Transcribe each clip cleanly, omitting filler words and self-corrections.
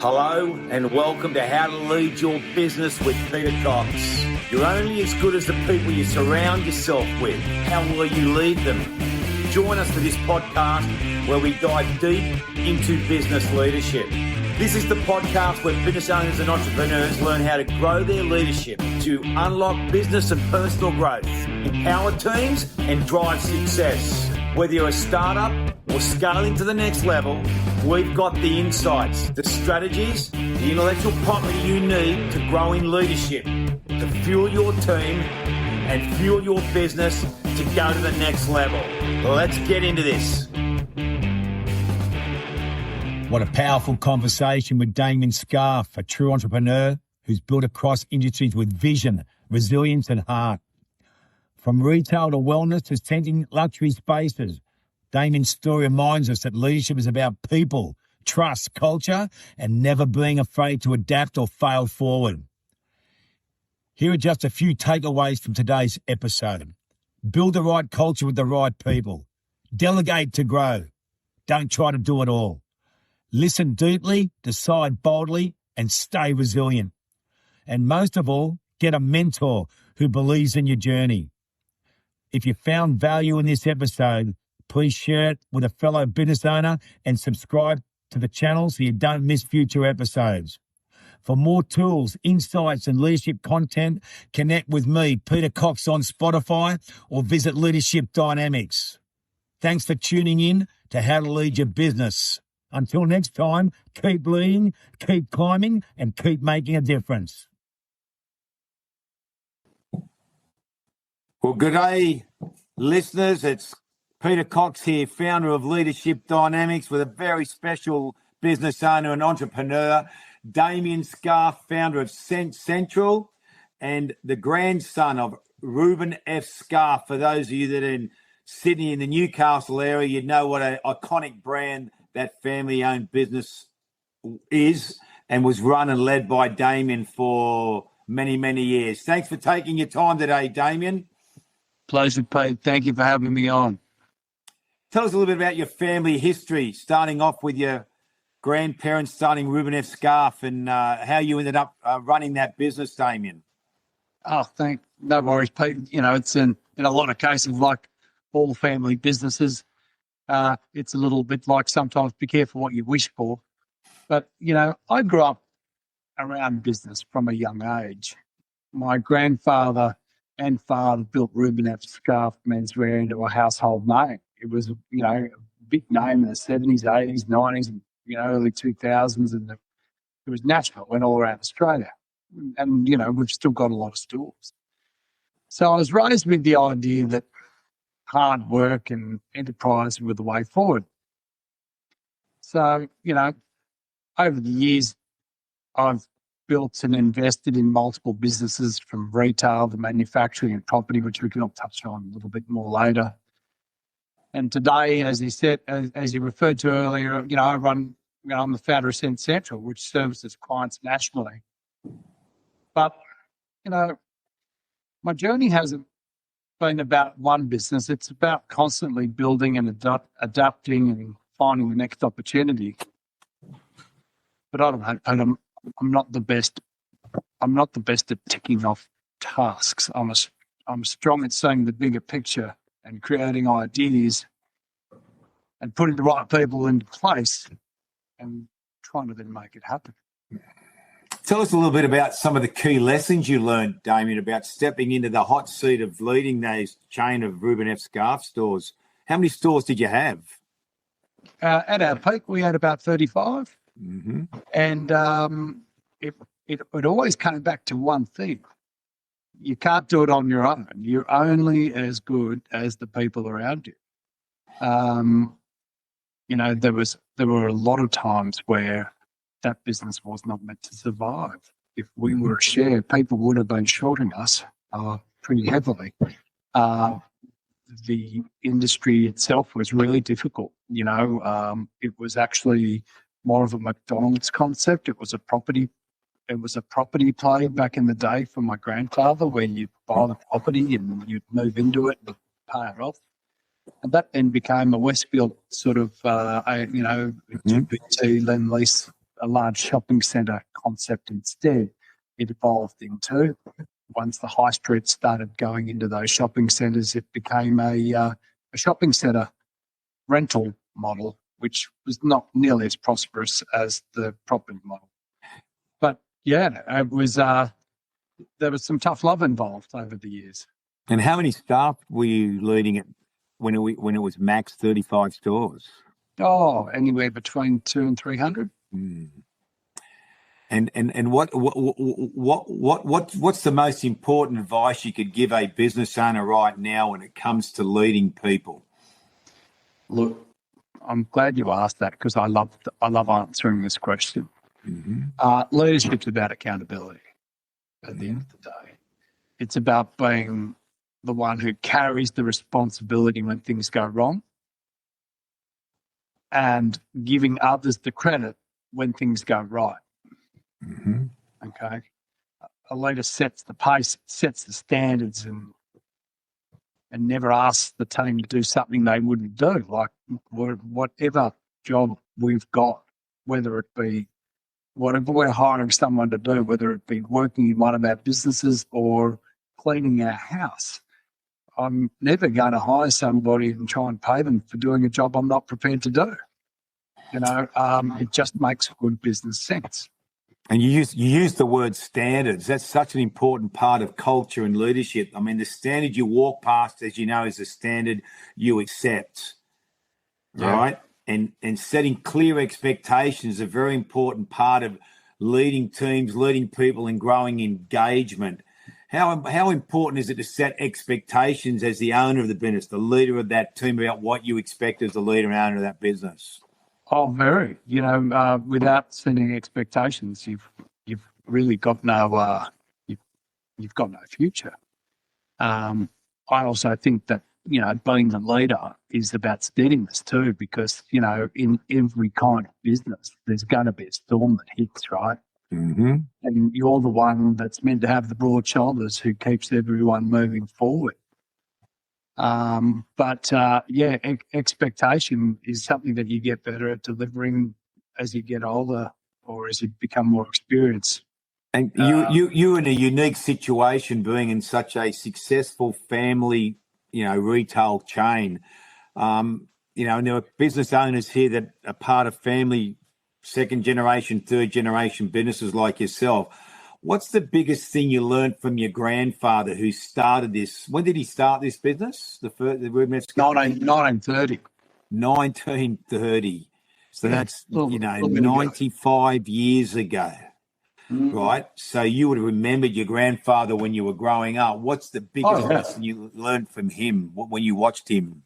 Hello and welcome to How to Lead Your Business with Peter Cox. You're only as good as the people you surround yourself with. How will you lead them? Join us for this podcast where we dive deep into business leadership. This is the podcast where business owners and entrepreneurs learn how to grow their leadership to unlock business and personal growth, empower teams and drive success. Whether you're a startup or scaling to the next level, we've got the insights, the strategies, the intellectual property you need to grow in leadership, to fuel your team and fuel your business to go to the next level. Let's get into this. What a powerful conversation with Damien Scarf, a true entrepreneur who's built across industries with vision, resilience and heart. From retail to wellness to sending luxury spaces, Damien's story reminds us that leadership is about people, trust, culture, and never being afraid to adapt or fail forward. Here are just a few takeaways from today's episode. Build the right culture with the right people. Delegate to grow. Don't try to do it all. Listen deeply, decide boldly, and stay resilient. And most of all, get a mentor who believes in your journey. If you found value in this episode, please share it with a fellow business owner and subscribe to the channel so you don't miss future episodes. For more tools, insights, and leadership content, connect with me, Peter Cox, on Spotify or visit Leadership Dynamics. Thanks for tuning in to How to Lead Your Business. Until next time, keep leading, keep climbing, and keep making a difference. Well, good day, listeners. It's Peter Cox here, founder of Leadership Dynamics, with a very special business owner and entrepreneur, Damien Scarf, founder of Scent Central, and the grandson of Reuben F. Scarf. For those of you that are in Sydney, in the Newcastle area, you know what an iconic brand that family-owned business is and was run and led by Damien for many, many years. Thanks for taking your time today, Damien. Pleasure, Pete. Thank you for having me on. Tell us a little bit about your family history, starting off with your grandparents starting Reuben F. Scarf and how you ended up running that business, Damien. Oh, no worries, Pete. You know, it's in a lot of cases, like all family businesses, it's a little bit like sometimes be careful what you wish for. But, you know, I grew up around business from a young age. My grandfather and father built Reuben F. Scarf menswear into a household name. It was, you know, a big name in the 70s, 80s, 90s, and, you know, early 2000s. And it was national, went all around Australia. And, you know, we've still got a lot of stores. So I was raised with the idea that hard work and enterprise were the way forward. So, you know, over the years, I've built and invested in multiple businesses, from retail to manufacturing and property, which we can touch on a little bit more later. And today, as you said, as you referred to earlier, you know, I'm the founder of Scent Central, which services clients nationally. But, you know, my journey hasn't been about one business. It's about constantly building and adapting and finding the next opportunity. But I don't know, and I'm not the best. I'm not the best at ticking off tasks. I'm strong at seeing the bigger picture and creating ideas and putting the right people into place and trying to then make it happen. Tell us a little bit about some of the key lessons you learned, Damien, about stepping into the hot seat of leading those chain of Reuben F. Scarf stores. How many stores did you have? At our peak, we had about 35. Mm-hmm. And it always came back to one thing. You can't do it on your own. You're only as good as the people around you. You know, there were a lot of times where that business was not meant to survive. If we were a share, people would have been shorting us pretty heavily. The industry itself was really difficult. You know, it was actually more of a McDonald's concept. It was a property play back in the day for my grandfather, where you buy the property and you'd move into it and pay it off. And that then became a Westfield sort of, GPT, Lend Lease a large shopping centre concept instead. It evolved into, once the high street started going into those shopping centres, it became a shopping centre rental model, which was not nearly as prosperous as the property model. But yeah, it was. There was some tough love involved over the years. And how many staff were you leading it when it was max 35 stores? Oh, anywhere between 200 and 300. Mm. And what's the most important advice you could give a business owner right now when it comes to leading people? Look, I'm glad you asked that, because I love answering this question. Mm-hmm. Leadership's about accountability. At the end of the day, it's about being the one who carries the responsibility when things go wrong, and giving others the credit when things go right. Mm-hmm. Okay, a leader sets the pace, sets the standards, and never asks the team to do something they wouldn't do. Like whatever job we've got, whether it be whatever we're hiring someone to do, whether it be working in one of our businesses or cleaning our house, I'm never going to hire somebody and try and pay them for doing a job I'm not prepared to do. It just makes good business sense. And you use the word standards. That's such an important part of culture and leadership. I mean, the standard you walk past, as you know, is the standard you accept, right? And setting clear expectations is a very important part of leading teams, leading people, and growing engagement. How important is it to set expectations as the owner of the business, the leader of that team, about what you expect as the leader and owner of that business? Oh, very. Without setting expectations, you've really got no you've got no future. I also think that being a leader is about steadiness too, because in every kind of business there's going to be a storm that hits, right? Mm-hmm. And you're the one that's meant to have the broad shoulders who keeps everyone moving forward. Expectation is something that you get better at delivering as you get older or as you become more experienced. And you're in a unique situation, being in such a successful family, retail chain. And there are business owners here that are part of family, second generation, third generation businesses like yourself. What's the biggest thing you learned from your grandfather who started this? When did he start this business? The 1930. 1930. So that's, 95 years ago, right? So you would have remembered your grandfather when you were growing up. What's the biggest lesson you learned from him when you watched him?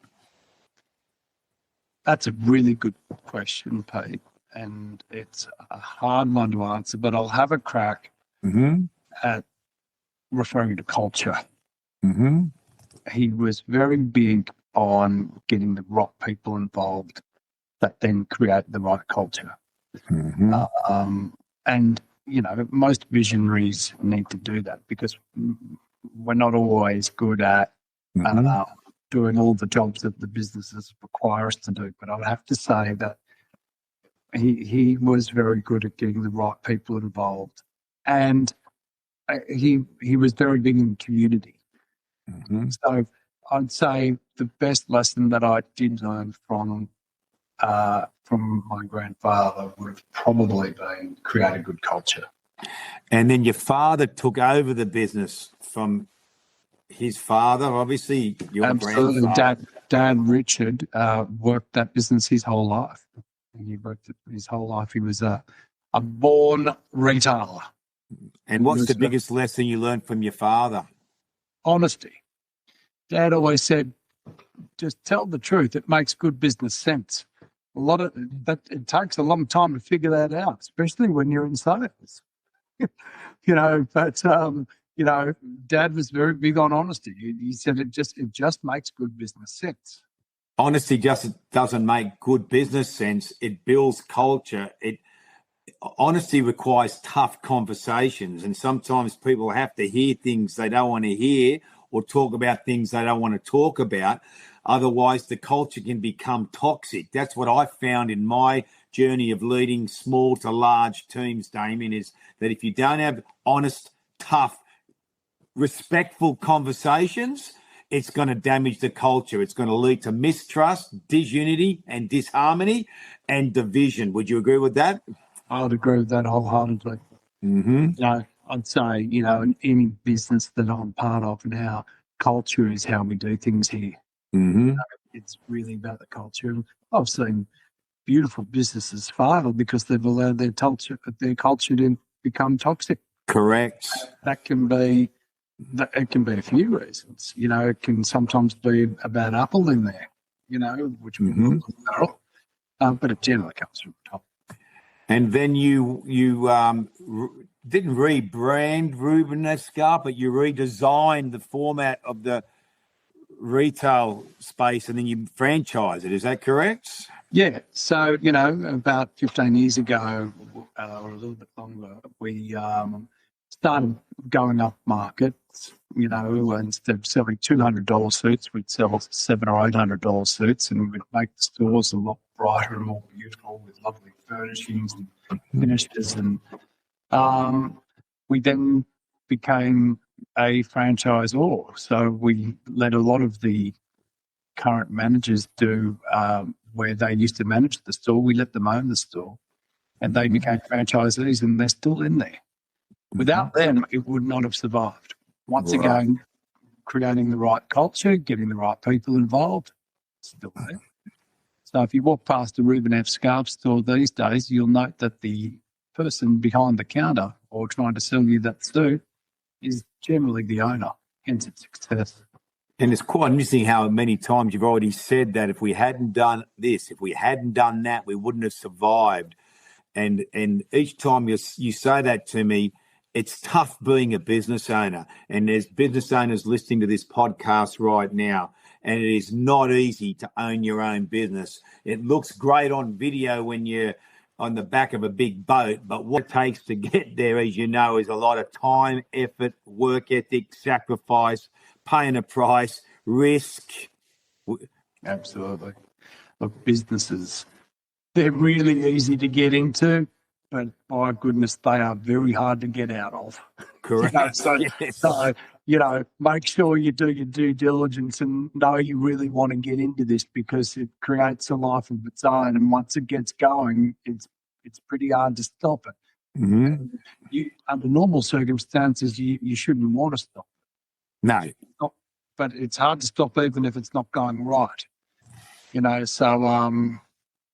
That's a really good question, Pete. And it's a hard one to answer, but I'll have a crack at referring to culture. Mm-hmm. He was very big on getting the right people involved that then create the right culture. Mm-hmm. And most visionaries need to do that, because we're not always good at doing all the jobs that the businesses require us to do. But I would have to say that he was very good at getting the right people involved, and he was very big in community. Mm-hmm. So I'd say the best lesson that I did learn from my grandfather would have probably been create a good culture. And then your father took over the business from his father, obviously. Your grandfather. Dad Richard worked that business his whole life. He worked it his whole life. He was a born retailer. And what's the biggest lesson you learned from your father? Honesty. Dad always said, just tell the truth. It makes good business sense. It takes a long time to figure that out, especially when you're in sales. Dad was very big on honesty. He said it just makes good business sense. Honesty just doesn't make good business sense. It builds culture. Honesty requires tough conversations, and sometimes people have to hear things they don't want to hear or talk about things they don't want to talk about. Otherwise, the culture can become toxic. That's what I found in my journey of leading small to large teams, Damien, is that if you don't have honest, tough, respectful conversations, it's going to damage the culture. It's going to lead to mistrust, disunity and disharmony and division. Would you agree with that? I would agree with that wholeheartedly. Mm-hmm. I'd say, in any business that I'm part of now, culture is how we do things here. Mm-hmm. It's really about the culture. I've seen beautiful businesses fail because they've allowed their culture to become toxic. Correct. It can be a few reasons. It can sometimes be a bad apple in there, which we will barrel, but it generally comes from the top. And then you didn't rebrand Damien Scarf, but you redesigned the format of the retail space, and then you franchise it. Is that correct? Yeah. So, about 15 years ago, or a little bit longer, we started going up market. Instead of selling $200 suits, we'd sell $700 or $800 suits, and we'd make the stores a lot brighter and more beautiful with lovely furnishings and finishes. And we then became a franchisor. So we let a lot of the current managers do where they used to manage the store. We let them own the store, and they became franchisees, and they're still in there. Without them, it would not have survived. Once again, creating the right culture, getting the right people involved, still there. So if you walk past a Damien Scarf store these days, you'll note that the person behind the counter or trying to sell you that suit is generally the owner, hence its success. And it's quite interesting how many times you've already said that if we hadn't done this, if we hadn't done that, we wouldn't have survived. And each time you say that to me, it's tough being a business owner. And there's business owners listening to this podcast right now, and it is not easy to own your own business. It looks great on video when you're on the back of a big boat, but what it takes to get there, as you know, is a lot of time, effort, work ethic, sacrifice, paying a price, risk. Absolutely. Look, businesses, they're really easy to get into, but my goodness, they are very hard to get out of. Correct. So, make sure you do your due diligence and know you really want to get into this, because it creates a life of its own. And once it gets going, it's pretty hard to stop it. Mm-hmm. Under normal circumstances, you shouldn't want to stop it. No. But it's hard to stop even if it's not going right. So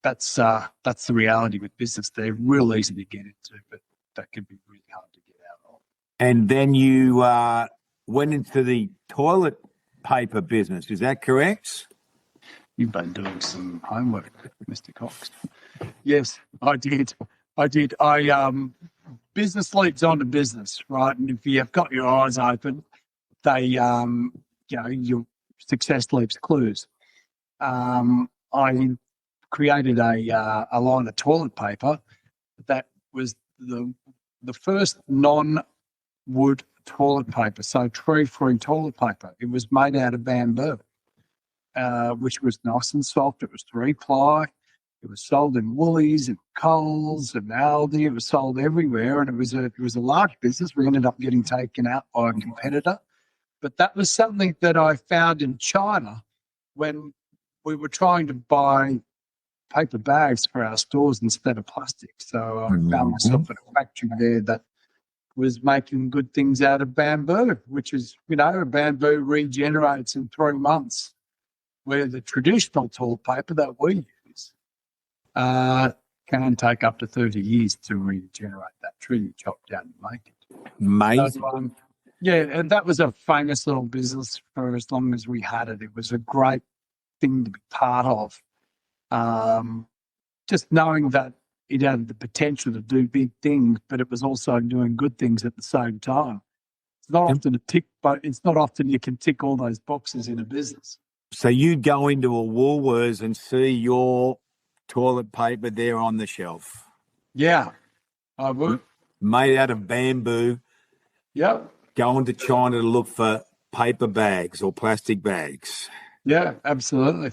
that's the reality with business. They're real easy to get into, but that can be really hard to get out of. And then you went into the toilet paper business. Is that correct? You've been doing some homework, Mr. Cox. Yes, I did. Business leads on to business, right? And if you've got your eyes open, they, your success leaves clues. I created a line of toilet paper that was the first non-wood toilet paper, so tree-free toilet paper. It was made out of bamboo, which was nice and soft. It was 3-ply. It was sold in Woolies and Coles and Aldi. It was sold everywhere, and it was a large business. We ended up getting taken out by a competitor, but that was something that I found in China when we were trying to buy paper bags for our stores instead of plastic. So I found myself at a factory there that was making good things out of bamboo, which is, bamboo regenerates in 3 months, where the traditional toilet paper that we use can take up to 30 years to regenerate that tree you chop down and make it. Amazing. So, and that was a famous little business for as long as we had it. It was a great thing to be part of. Just knowing that it had the potential to do big things, but it was also doing good things at the same time. It's not often it's not often you can tick all those boxes in a business. So you'd go into a Woolworths and see your toilet paper there on the shelf. Yeah, I would. Made out of bamboo. Yep. Going to China to look for paper bags or plastic bags. Yeah, absolutely.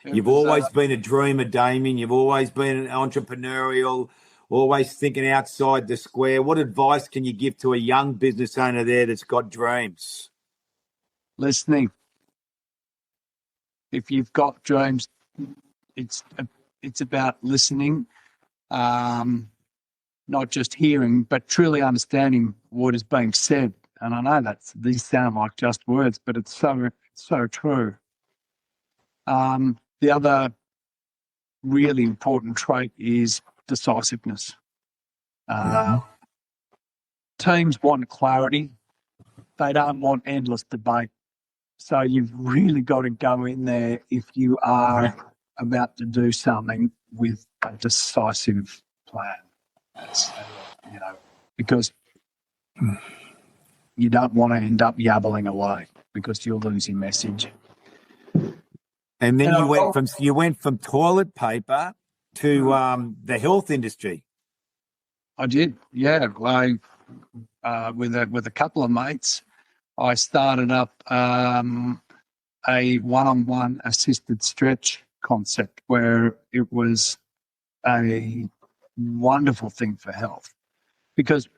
You've always been a dreamer, Damien. You've always been an entrepreneurial, always thinking outside the square. What advice can you give to a young business owner there that's got dreams? listening. If you've got dreams, it's about listening, not just hearing, but truly understanding what is being said. And I know these sound like just words, but it's so true. The other really important trait is decisiveness. Teams want clarity. They don't want endless debate. So you've really got to go in there if you are about to do something with a decisive plan. Because you don't want to end up yabbling away because you'll lose your message. And then you went from toilet paper to the health industry. I did, yeah. With a couple of mates, I started up a one-on-one assisted stretch concept where it was a wonderful thing for health, because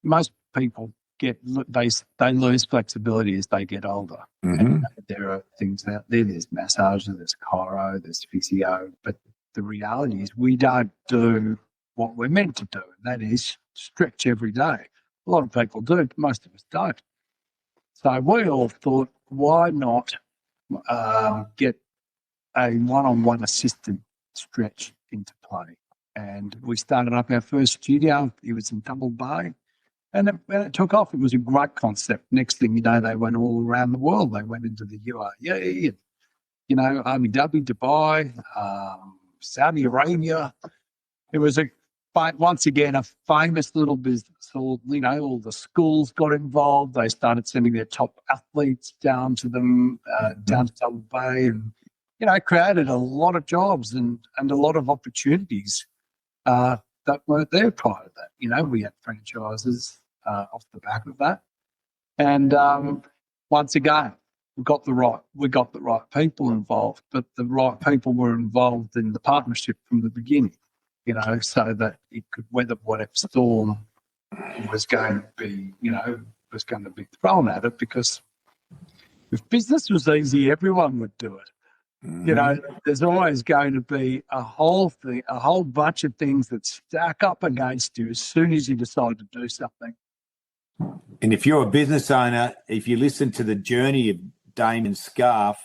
most people they lose flexibility as they get older. And there are things out there. There's massage, there's chiro, there's physio, but the reality is we don't do what we're meant to do, and that is stretch every day. A lot of people do, but most of us don't. So we all thought, why not get a one-on-one assisted stretch into play? And we started up our first studio. It was in Double Bay. And it took off. It was a great concept. Next thing you know, they went all around the world. They went into the UAE, Abu Dhabi, Dubai, Saudi Arabia. It was once again a famous little business. All the schools got involved. They started sending their top athletes down to them, down to Double Bay, and created a lot of jobs and a lot of opportunities that weren't there prior to that. We had franchises off the back of that, and once again, we got the right people involved, but the right people were involved in the partnership from the beginning. So that it could weather whatever storm was going to be thrown at it. Because if business was easy, everyone would do it. There's always going to be a whole bunch of things that stack up against you as soon as you decide to do something. And if you're a business owner, if you listen to the journey of Damien Scarf,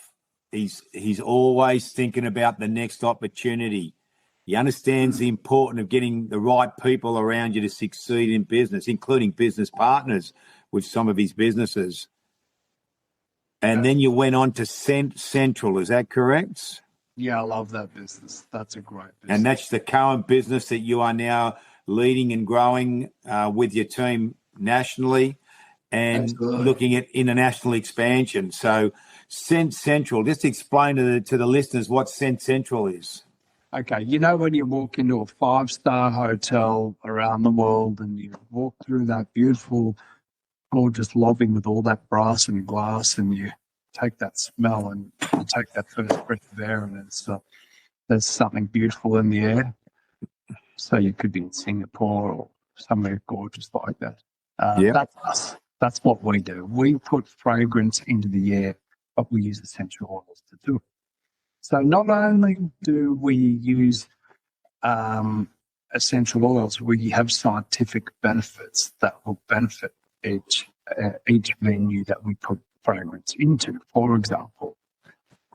he's always thinking about the next opportunity. He understands the importance of getting the right people around you to succeed in business, including business partners with some of his businesses. And then you went on to Central, is that correct? Yeah, I love that business. That's a great business. And that's the current business that you are now leading and growing with your team nationally and Absolutely. Looking at international expansion. So Central, just explain to the listeners what Central is. Okay, when you walk into a 5-star hotel around the world and you walk through that beautiful, gorgeous lobby with all that brass and glass, and you take that smell and you take that first breath of air, and there's something beautiful in the air. So you could be in Singapore or somewhere gorgeous like that. That's us. That's what we do. We put fragrance into the air, but we use essential oils to do it. So not only do we use essential oils, we have scientific benefits that will benefit each venue that we put fragrance into. For example,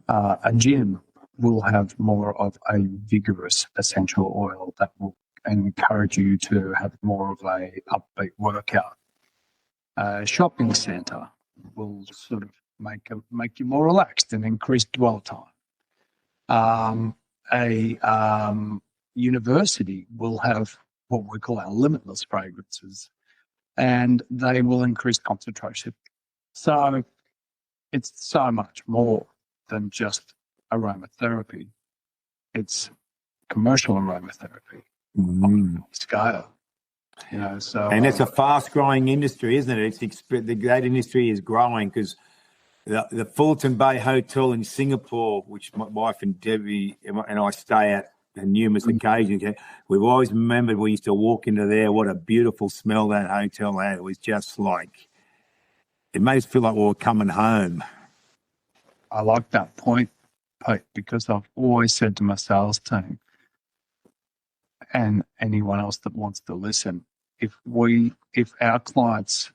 a gym will have more of a vigorous essential oil that will encourage you to have more of a upbeat workout. A shopping centre will sort of make you more relaxed and increase dwell time. A university will have what we call our limitless fragrances, and they will increase concentration. So it's so much more than just aromatherapy. It's commercial aromatherapy on scale. And it's a fast-growing industry, isn't it? That industry is growing because the Fulton Bay Hotel in Singapore, which my wife and Debbie and I stay at on numerous occasions. We've always remembered we used to walk into there. What a beautiful smell that hotel had. It was just like, it made us feel like we were coming home. I like that point, Pete, because I've always said to my sales team and anyone else that wants to listen, if our clients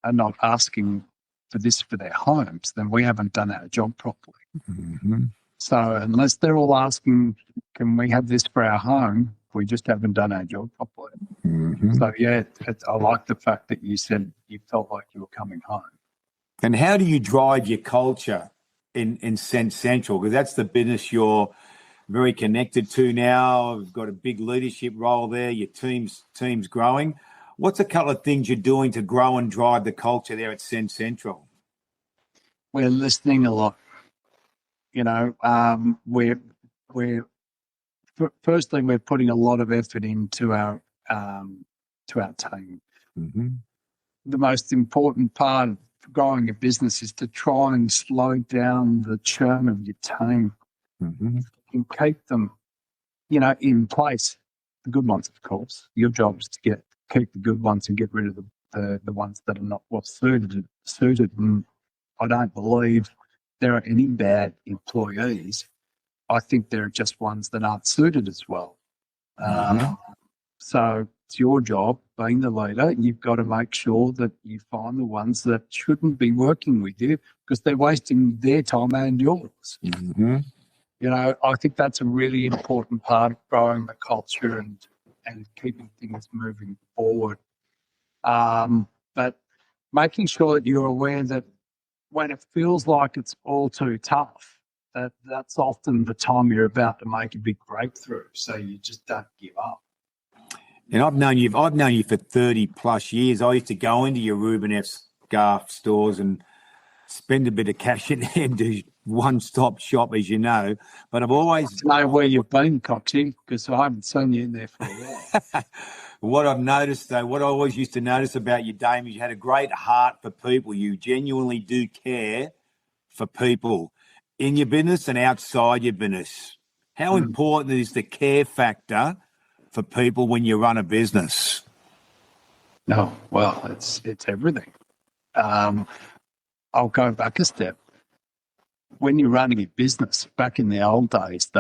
are not asking for this for their homes, then we haven't done our job properly. Mm-hmm. So unless they're all asking, can we have this for our home, we just haven't done our job properly. Mm-hmm. So, yeah, I like the fact that you said you felt like you were coming home. And how do you drive your culture in Sense Central? Because that's the business you're very connected to now. You've got a big leadership role there. Your team's growing. What's a couple of things you're doing to grow and drive the culture there at Sense Central? We're listening a lot. You know, firstly, we're putting a lot of effort into our team. Mm-hmm. The most important part of growing a business is to try and slow down the churn of your team Mm-hmm. and keep them, in place. The good ones, of course. Your job is to keep the good ones and get rid of the ones that are not well suited. And I don't believe there are any bad employees. I think there are just ones that aren't suited as well. Mm-hmm. So it's your job, being the leader, you've got to make sure that you find the ones that shouldn't be working with you because they're wasting their time and yours. Mm-hmm. I think that's a really important part of growing the culture and keeping things moving forward. But making sure that you're aware that when it feels like it's all too tough, that's often the time you're about to make a big breakthrough. So you just don't give up. And I've known you for 30 plus years. I used to go into your Ruben F. Scarf stores and spend a bit of cash in there and do one-stop shop, as you know. But I've always know where you've been, Coxie, because I haven't seen you in there for a while. What I've noticed, though, what I always used to notice about you, Damien, is you had a great heart for people. You genuinely do care for people in your business and outside your business. How important is the care factor for people when you run a business? No, well, it's everything. I'll go back a step. When you're running a business, back in the old days,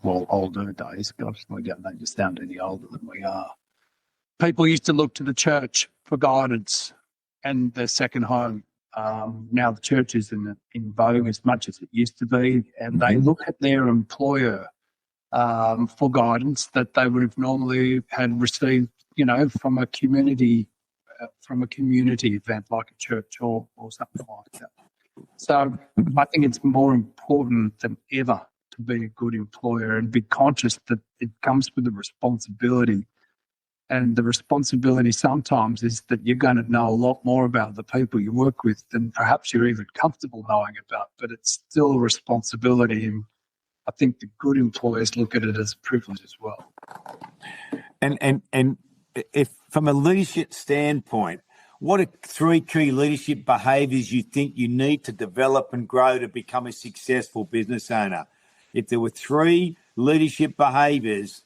older days, gosh, we don't sound any older than we are. People used to look to the church for guidance and their second home. Now the church isn't in vogue as much as it used to be, and they look at their employer for guidance that they would have normally had received, from a community event like a church or something like that. So I think it's more important than ever to be a good employer and be conscious that it comes with a responsibility. And the responsibility sometimes is that you're going to know a lot more about the people you work with than perhaps you're even comfortable knowing about, but it's still a responsibility. And I think the good employers look at it as a privilege as well. And if from a leadership standpoint, what are 3 key leadership behaviours you think you need to develop and grow to become a successful business owner? If there were 3 leadership behaviours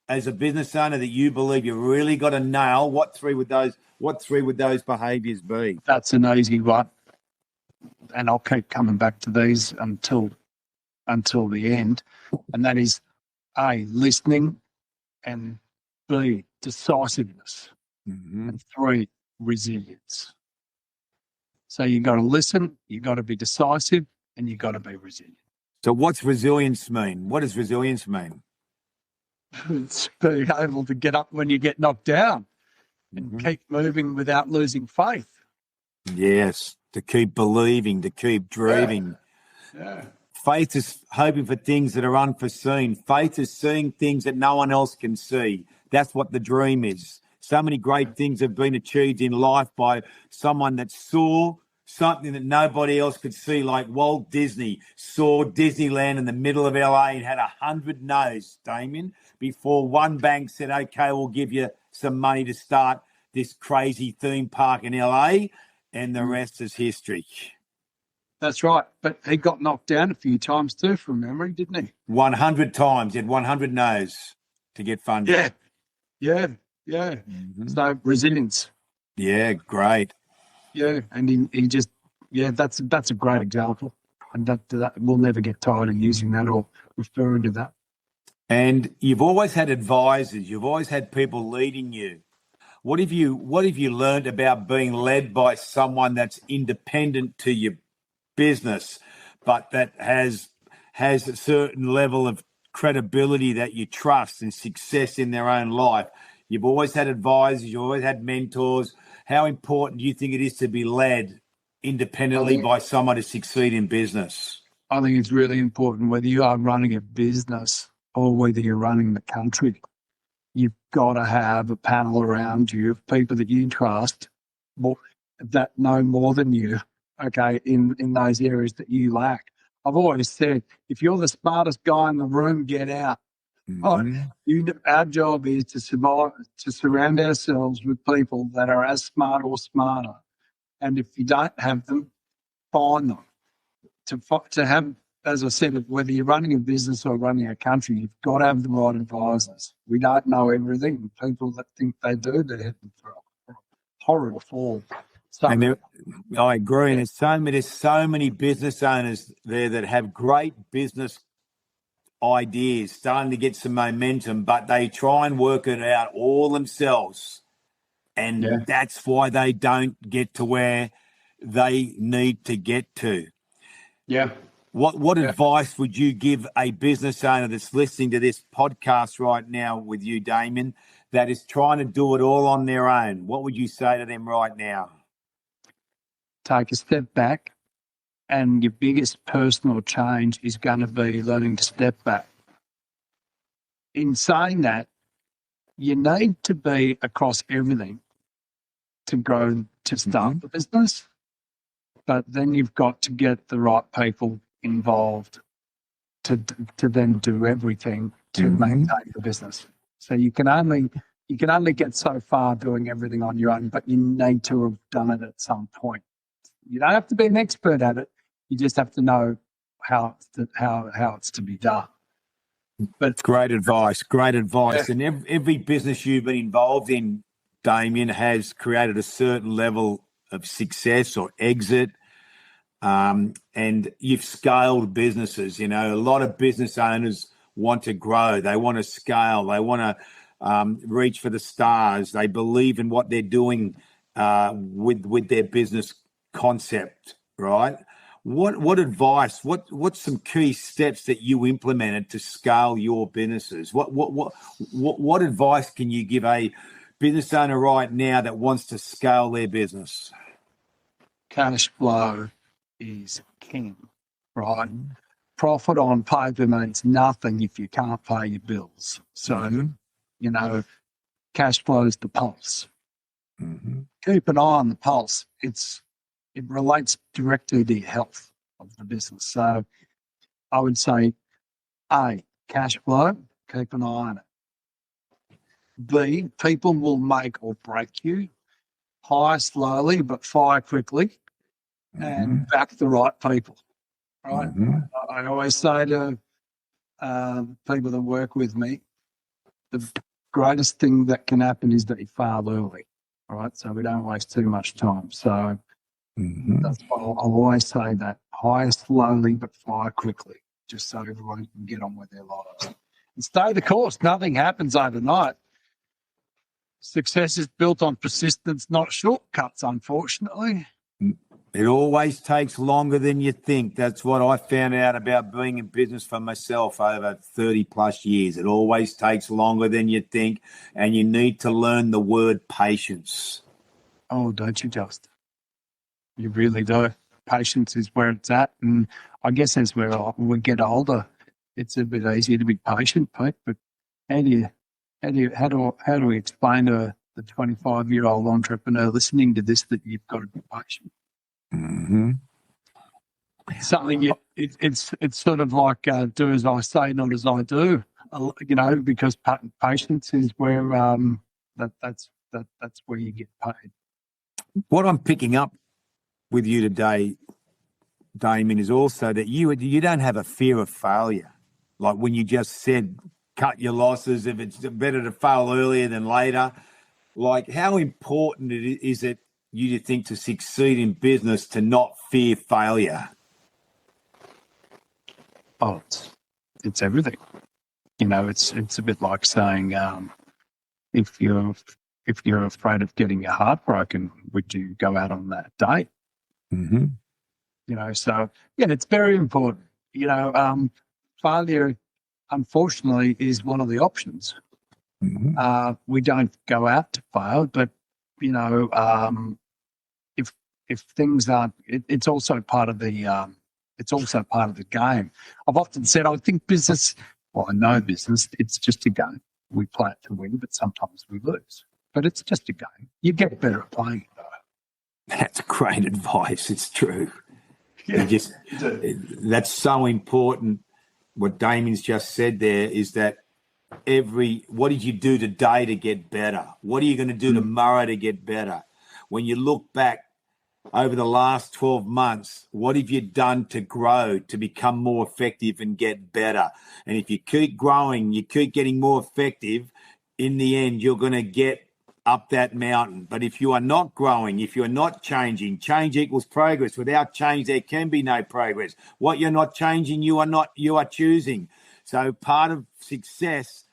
as a business owner that you believe you really got to nail, what 3 would those behaviours be? That's an easy one, and I'll keep coming back to these until the end, and that is A, listening, and B, decisiveness, and 3, resilience. So you got to listen, you got to be decisive, and you got to be resilient. So what's resilience mean? What does resilience mean? It's being able to get up when you get knocked down and keep moving without losing faith. Yes, to keep believing, to keep dreaming. Yeah. Faith is hoping for things that are unforeseen. Faith is seeing things that no one else can see. That's what the dream is. So many great things have been achieved in life by someone that saw something that nobody else could see, like Walt Disney saw Disneyland in the middle of LA and had 100 no's, Damien, before one bank said, okay, we'll give you some money to start this crazy theme park in LA, and the rest is history. That's right. But he got knocked down a few times too from memory, didn't he? 100 times. He had 100 no's to get funding. Yeah. Mhm. So resilience. Yeah, great. Yeah. And he just, that's a great example. And that we'll never get tired of using that or referring to that. And you've always had advisors. You've always had people leading you. What have you learned about being led by someone that's independent to your business, but that has a certain level of credibility that you trust and success in their own life? You've always had advisors. You've always had mentors. How important do you think it is to be led independently by someone to succeed in business? I think it's really important whether you are running a business or whether you're running the country. You've got to have a panel around you of people that you trust that know more than you, okay, in those areas that you lack. I've always said, if you're the smartest guy in the room, get out. Our job is to surround ourselves with people that are as smart or smarter. And if you don't have them, find them. To have, as I said, whether you're running a business or running a country, you've got to have the right advisors. We don't know everything. People that think they do, they're heading for a horrible fall. And I agree. And there's so many business owners there that have great business ideas, starting to get some momentum, but they try and work it out all themselves. And that's why they don't get to where they need to get to. Yeah. What advice would you give a business owner that's listening to this podcast right now with you, Damien, that is trying to do it all on their own? What would you say to them right now? Take a step back, and your biggest personal change is going to be learning to step back. In saying that, you need to be across everything to grow, to start the business, but then you've got to get the right people involved to then do everything to maintain the business. So you can only get so far doing everything on your own, but you need to have done it at some point. You don't have to be an expert at it. You just have to know how it's to be done. But great advice. And every business you've been involved in, Damien, has created a certain level of success or exit. And you've scaled businesses. You know, a lot of business owners want to grow. They want to scale. They want to reach for the stars. They believe in what they're doing with their business concept, right? What advice? What's some key steps that you implemented to scale your businesses? What advice can you give a business owner right now that wants to scale their business? Cash flow is king, right? Profit on paper means nothing if you can't pay your bills. So, cash flow is the pulse. Keep an eye on the pulse. It relates directly to your health of the business. So I would say, A, cash flow, keep an eye on it. B, people will make or break you. Hire slowly but fire quickly, and back the right people. Right? I always say to people that work with me, the greatest thing that can happen is that you fail early. All right, so we don't waste too much time. So that's why I'll always say that: hire slowly but fire quickly, just so everyone can get on with their lives and stay the course. Nothing happens overnight. Success is built on persistence, not shortcuts, unfortunately. It always takes longer than you think. That's what I found out about being in business for myself over 30 plus years. It always takes longer than you think, and you need to learn the word patience. Oh, don't you just? You really do. Patience is where it's at. And I guess as we get older, it's a bit easier to be patient, Pete. But how do we explain to the 25-year-old entrepreneur listening to this that you've got to be patient? Something it's sort of like do as I say, not as I do. Because patience is where that's where you get paid. What I'm picking up with you today, Damien, is also that you don't have a fear of failure. Like when you just said, cut your losses, if it's better to fail earlier than later. Like, how important is it you think to succeed in business to not fear failure? Oh, it's everything. You know, it's a bit like saying, if you're afraid of getting your heart broken, would you go out on that date? Mm-hmm. You know, so yeah, it's very important. You know, failure, unfortunately, is one of the options. Mm-hmm. We don't go out to fail, but you know, if things aren't, it's also part of the game. I've often said I think business. Well, I know business. It's just a game. We play it to win, but sometimes we lose. But it's just a game. You get better at playing it, though. That's great advice. It's true. Yeah, That's so important. What Damien's just said there is that what did you do today to get better? What are you going to do tomorrow to get better? When you look back over the last 12 months, what have you done to grow, to become more effective and get better? And if you keep growing, you keep getting more effective, in the end, you're going to get up that mountain. But if you are not growing, if you're not changing, change equals progress. Without change, there can be no progress. What you're not changing, you are choosing. So part of success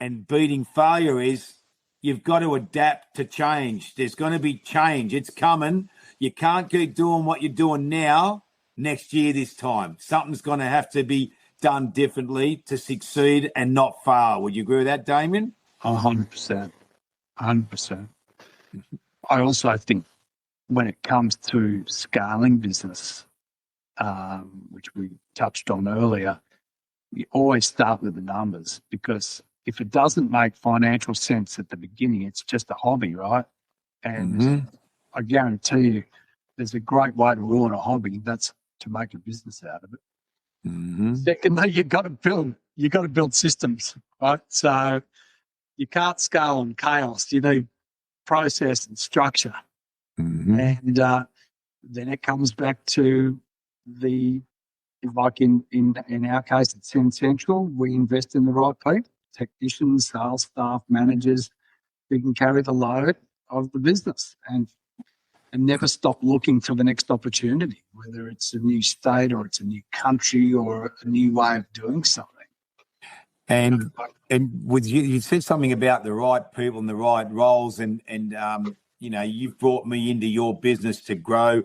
and beating failure is you've got to adapt to change. There's going to be change. It's coming. You can't keep doing what you're doing now next year this time. Something's going to have to be done differently to succeed and not fail. Would you agree with that, Damien? 100%. 100%. I also think when it comes to scaling business, which we touched on earlier, you always start with the numbers, because if it doesn't make financial sense at the beginning, it's just a hobby, right? And I guarantee you there's a great way to ruin a hobby. That's to make a business out of it. Mm-hmm. Secondly, you've got to build systems, right? So you can't scale on chaos. You need process and structure. Mm-hmm. And then it comes back to like in our case, it's essential. We invest in the right people, technicians, sales staff, managers who can carry the load of the business and never stop looking for the next opportunity, whether it's a new state or it's a new country or a new way of doing something. And with you said something about the right people and the right roles, and you know, you've brought me into your business to grow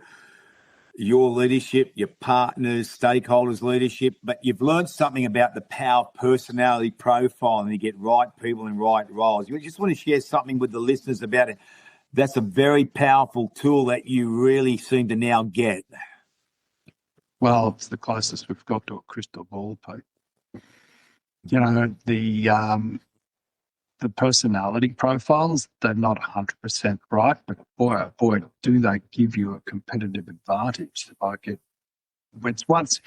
your leadership, your partners, stakeholders' leadership, but you've learned something about the power of personality profile and you get right people in right roles. You just want to share something with the listeners about it. That's a very powerful tool that you really seem to now get. Well, it's the closest we've got to a crystal ball, Pete. You know, the personality profiles, they're not 100% right, but boy, do they give you a competitive advantage. Like it's once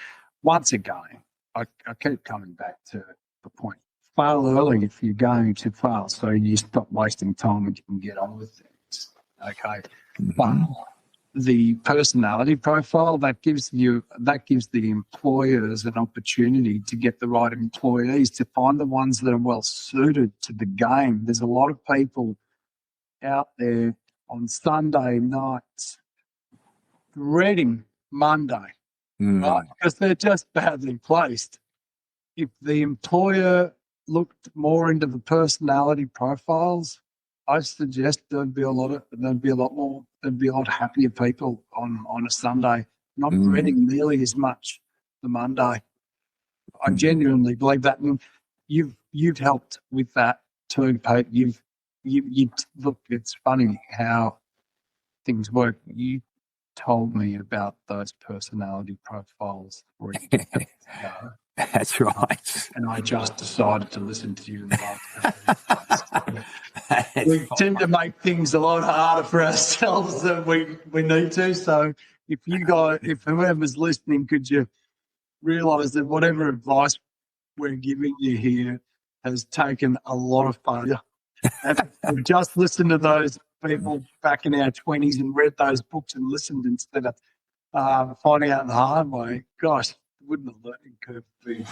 again, I keep coming back to the point. Fail early if you're going to fail, so you stop wasting time and you can get on with things. Okay. But the personality profile, that gives the employers an opportunity to get the right employees, to find the ones that are well suited to the game. There's a lot of people out there on Sunday nights dreading Monday, right? Because they're just badly placed. If the employer looked more into the personality profiles, I suggest there'd be a lot happier people on a Sunday, not dreading nearly as much the Monday. I genuinely believe that, and you've helped with that too, Pete. You look. It's funny how things work. You told me about those personality profiles 3 years ago. That's right. And I just decided to listen to you in the last couple of days. We tend to make things a lot harder for ourselves than we need to. So if whoever's listening, could you realise that whatever advice we're giving you here has taken a lot of failure. And just listen to those people back in our 20s and read those books and listened instead of finding out the hard way, gosh, wouldn't the learning curve be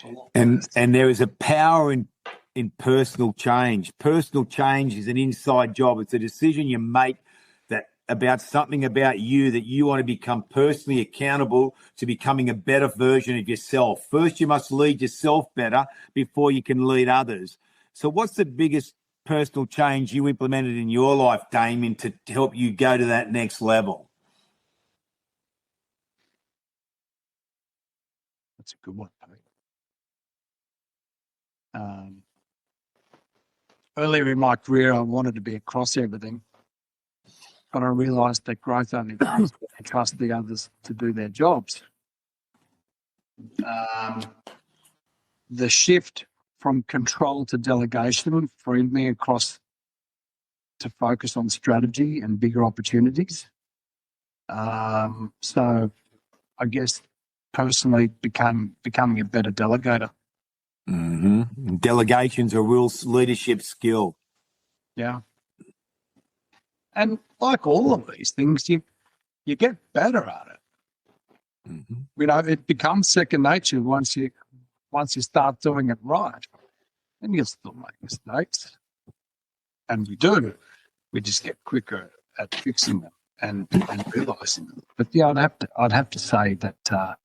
a lot And worse? there is a power in personal change. Personal change is an inside job. It's a decision you make that about something about you that you want to become personally accountable to becoming a better version of yourself. First, you must lead yourself better before you can lead others. So what's the biggest personal change you implemented in your life, Damien, to help you go to that next level? That's a good one, Pete. Earlier in my career, I wanted to be across everything, but I realised that growth only comes when I trust the others to do their jobs. The shift from control to delegation freed me across to focus on strategy and bigger opportunities. So I guess personally becoming a better delegator. Mm-hmm. Delegation's a real leadership skill. Yeah. And like all of these things, you get better at it. Mm-hmm. You know, it becomes second nature once you start doing it right. And you'll still make mistakes. And we do. We just get quicker at fixing them and realising them. But yeah, I'd have to say that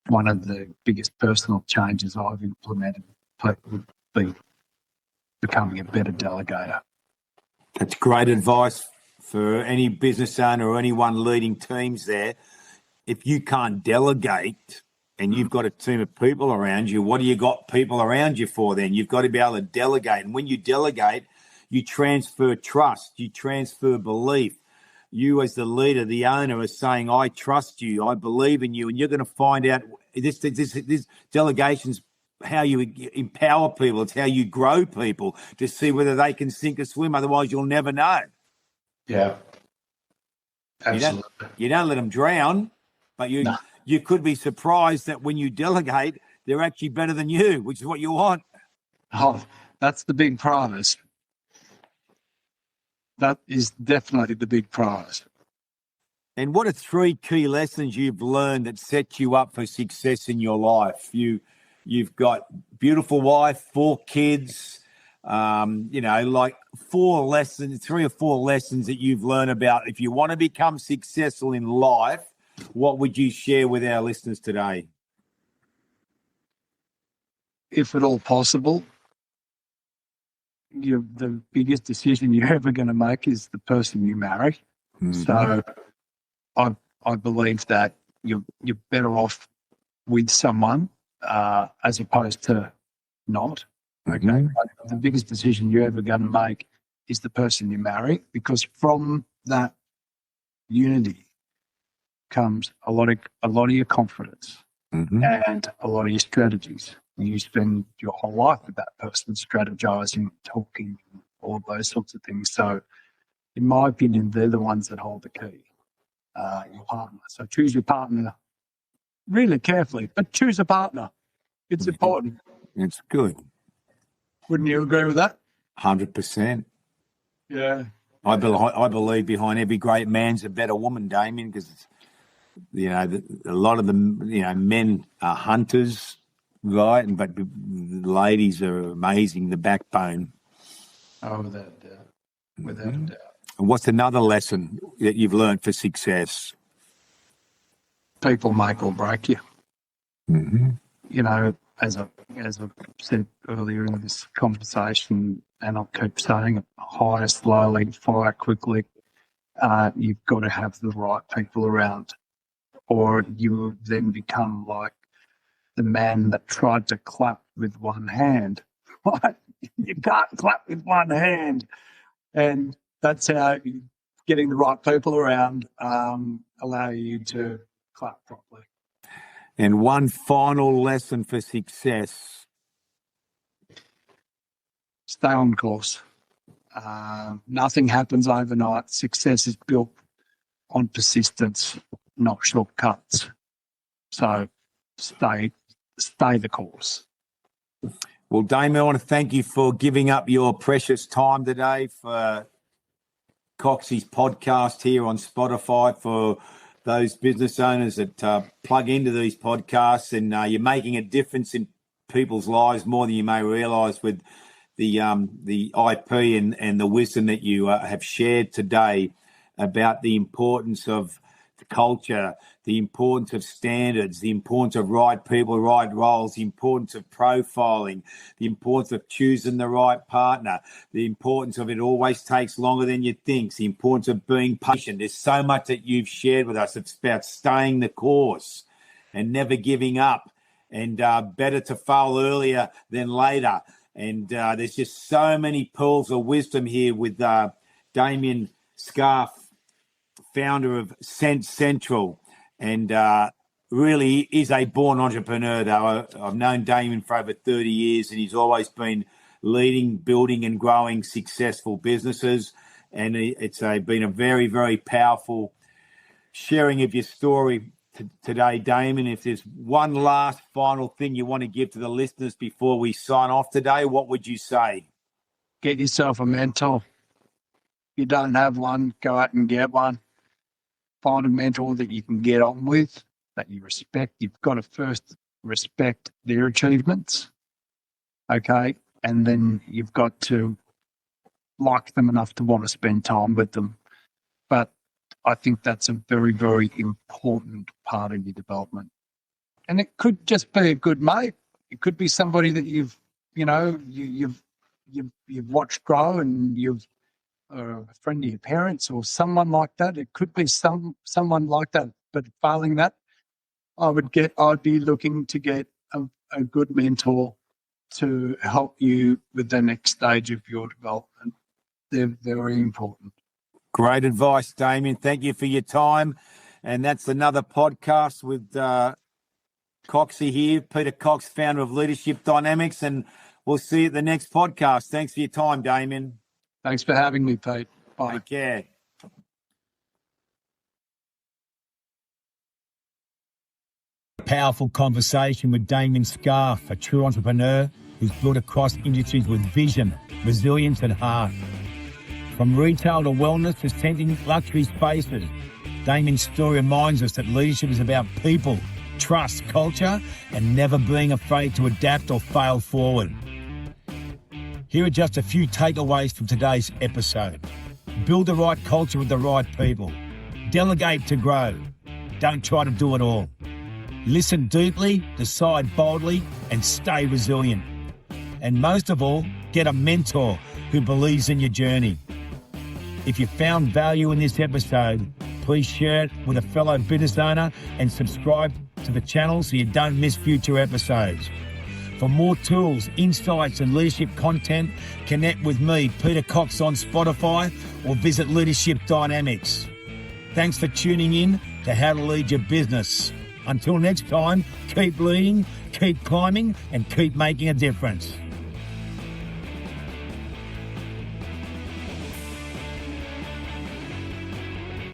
one of the biggest personal changes I've implemented would be becoming a better delegator. That's great advice for any business owner or anyone leading teams there. If you can't delegate and you've got a team of people around you, what do you got people around you for then? You've got to be able to delegate. And when you delegate, you transfer trust, you transfer belief. You as the leader, the owner, are saying, I trust you, I believe in you, and you're going to find out this delegation's how you empower people. It's how you grow people to see whether they can sink or swim. Otherwise, you'll never know. Yeah, absolutely. You don't let them drown, but you could be surprised that when you delegate, they're actually better than you, which is what you want. Oh, that's the big prize. That is definitely the big prize. And what are 3 key lessons you've learned that set you up for success in your life? You've got beautiful wife, 4 kids, like 4 lessons, 3 or 4 lessons that you've learned about. If you want to become successful in life, what would you share with our listeners today? If at all possible, the biggest decision you're ever going to make is the person you marry. Mm-hmm. So I believe that you're better off with someone as opposed to not. Okay. Mm-hmm. The biggest decision you're ever going to make is the person you marry, because from that unity comes a lot of your confidence, mm-hmm. and a lot of your strategies. You spend your whole life with that person, strategizing, talking, all of those sorts of things. So, in my opinion, they're the ones that hold the key, your partner. So choose your partner really carefully, but choose a partner. It's important. It's good. Wouldn't you agree with that? 100%. Yeah. I believe behind every great man's a better woman, Damien, because a lot of them, men are hunters, right? But the ladies are amazing, the backbone. Oh, without a doubt. Without a doubt. And what's another lesson that you've learned for success? People make or break you. Mm-hmm. As I said earlier in this conversation, and I'll keep saying it, hire slowly, fire quickly. You've got to have the right people around, or you will then become like the man that tried to clap with one hand. Right? You can't clap with one hand. And that's how getting the right people around allow you to clap properly. And one final lesson for success. Stay on course. Nothing happens overnight. Success is built on persistence, not shortcuts. So stay the course. Well, Damien, I want to thank you for giving up your precious time today for Coxie's podcast here on Spotify, for those business owners that plug into these podcasts, and you're making a difference in people's lives more than you may realise with the IP and the wisdom that you have shared today about the importance of the culture, the importance of standards, the importance of right people, right roles, the importance of profiling, the importance of choosing the right partner, the importance of it always takes longer than you think, the importance of being patient. There's so much that you've shared with us. It's about staying the course and never giving up, and better to fail earlier than later. And there's just so many pearls of wisdom here with Damien Scarf, founder of Sense Central, and really is a born entrepreneur, though. I've known Damien for over 30 years, and he's always been leading, building and growing successful businesses. And it's been a very, very powerful sharing of your story today, Damien. If there's one last final thing you want to give to the listeners before we sign off today, what would you say? Get yourself a mentor. If you don't have one, go out and get one. Find a mentor that you can get on with, that you respect. You've got to first respect their achievements, okay? And then you've got to like them enough to want to spend time with them. But I think that's a very, very important part of your development. And it could just be a good mate. It could be somebody that you've watched grow, and you've a friend of your parents or someone like that. It could be someone like that. But failing that, I'd be looking to get a good mentor to help you with the next stage of your development. They're very important. Great advice, Damien. Thank you for your time. And that's another podcast with Coxie here, Peter Cox, founder of Leadership Dynamics. And we'll see you at the next podcast. Thanks for your time, Damien. Thanks for having me, Pete. Bye. Take care. Powerful conversation with Damien Scarf, a true entrepreneur who's built across industries with vision, resilience and heart. From retail to wellness to scenting luxury spaces, Damien's story reminds us that leadership is about people, trust, culture, and never being afraid to adapt or fail forward. Here are just a few takeaways from today's episode. Build the right culture with the right people. Delegate to grow. Don't try to do it all. Listen deeply, decide boldly, and stay resilient. And most of all, get a mentor who believes in your journey. If you found value in this episode, please share it with a fellow business owner and subscribe to the channel so you don't miss future episodes. For more tools, insights and leadership content, connect with me, Peter Cox, on Spotify or visit Leadership Dynamics. Thanks for tuning in to How to Lead Your Business. Until next time, keep leading, keep climbing and keep making a difference.